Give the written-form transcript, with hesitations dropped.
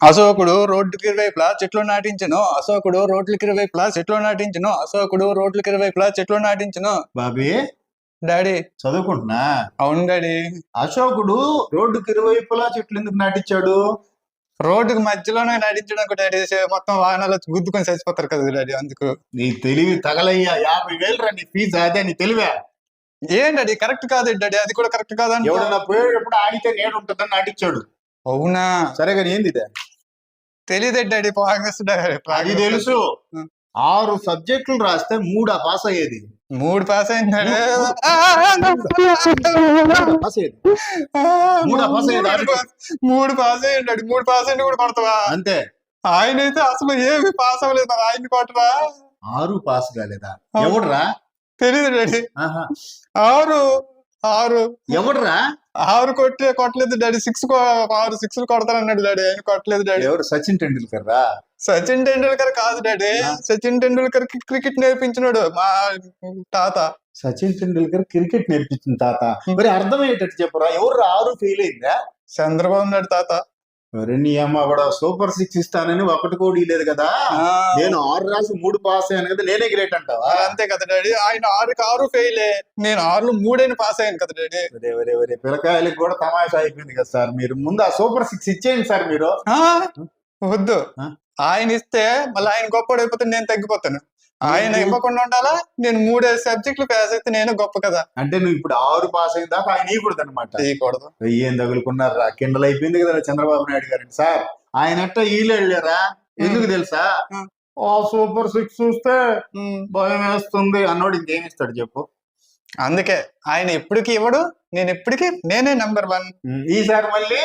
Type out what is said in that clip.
అశోకుడు రోడ్డుకి ఇరువైపులా చెట్లు నాటించెను. అశోకుడు రోడ్లకి ఇరువైపులా చెట్లు నాటించెను. అశోకుడు రోడ్లకి ఇరువైపులా చెట్లు నాటించెను. బాబీ డాడీ చదువుకుంటున్నా. అవును డాడీ. అశోకుడు రోడ్డుకి ఇరువైపులా చెట్లు ఎందుకు నాటించాడు? రోడ్డుకి మధ్యలోనే నాటించడానికి డాడీ. మొత్తం వాహనాలు వచ్చి గుద్దుకొని చచ్చిపోతారు కదా డాడీ, అందుకు. నీ తెలివి తగలయ్యా. 50,000 రా నీ ఫీజు, అదే నీ తెలివే. ఏం డాడీ కరెక్ట్ కాదు డాడీ, అది కూడా కరెక్ట్ కాదండి. ఎవడన్నా పోయేటప్పుడు ఆగితే నేడు ఉంటుందని నాటించాడు. అవునా? సరే కానీ ఏంది ఇదే? తెలియదు డాడీ. అది తెలుసు. 6 సబ్జెక్టులు రాస్తే 3 పాస్ అయ్యేది. 3 పాస్ అయింది డాడీ. పాస్ అయ్యేది. 3 పాస్ అయ్యేది. 3 పాస్ అయ్యండి డాడీ. 3 పాస్ అయ్యి కూడా కొడతావా? అంతే. ఆయన అయితే అసలు ఏమి పాస్ అవ్వలేదు, మరి ఆయన్ని కొట్టరా? 6 పాస్ కాలేదా? ఎవడురా? తెలీదు డాడీ. 6 ఎవడురా? 6 కొట్టలేదు డాడీ. 6 సిక్స్లు కొడతానన్నాడు డాడీ. ఆయన కొట్టలేదు డాడీ. ఎవరు? సచిన్ టెండూల్కర్ రా? సచిన్ టెండూల్కర్ కాదు డాడీ. సచిన్ టెండూల్కర్ కి క్రికెట్ నేర్పించినాడు మా తాత. సచిన్ టెండూల్కర్ క్రికెట్ నేర్పించిన తాత. మరి అర్థమయ్యేటట్టు చెప్పరా. ఎవరు 6 ఫెయిల్ అయిందా? చంద్రబాబు నాయుడు తాత. నీ అమ్మ కూడా సూపర్ 6 ఇస్తానని 1 కోడి లేదు కదా. నేను 6 రాసి 3 పాస్ అయ్యాను కదా, నేనే గ్రేట్ అంటావా? అంతే కదా డాడీ. ఆయన 6 ఫెయిలే, నేను 6లో 3 పాస్ అయ్యాను కదా డాడీ. ఒరే పిల్లకాయలకి కూడా తమాషా అయిపోయింది కదా సార్. మీరు ముందు ఆ సూపర్ 6 ఇచ్చేయండి సార్. మీరు వద్దు. ఆయన ఇస్తే మళ్ళీ ఆయన గొప్పడైపోతే నేను తగ్గిపోతాను. ఆయన ఇవ్వకుండా ఉండాలా? నేను 3 సబ్జెక్టులు పాస్ అయితే నేను గొప్ప కదా. అంటే నువ్వు ఇప్పుడు 6 పాస్ అయిన దాకా ఆయన ఇవ్వకూడదు అనమాట. ఇవ్వకూడదు. ఏం తగులుకున్నారా? కిండల్ అయిపోయింది కదా చంద్రబాబు నాయుడు గారు. సార్ ఆయన అట్ట వెళ్ళారా? ఎందుకు తెలుసా? సూపర్ 6 చూస్తే భయం వేస్తుంది అన్నోడు ఇంకేమి ఇస్తాడు చెప్పు. అందుకే ఆయన ఎప్పటికీ ఇవ్వడు, నేను ఎప్పటికీ నేనే నెంబర్ 1. ఈసారి మళ్ళీ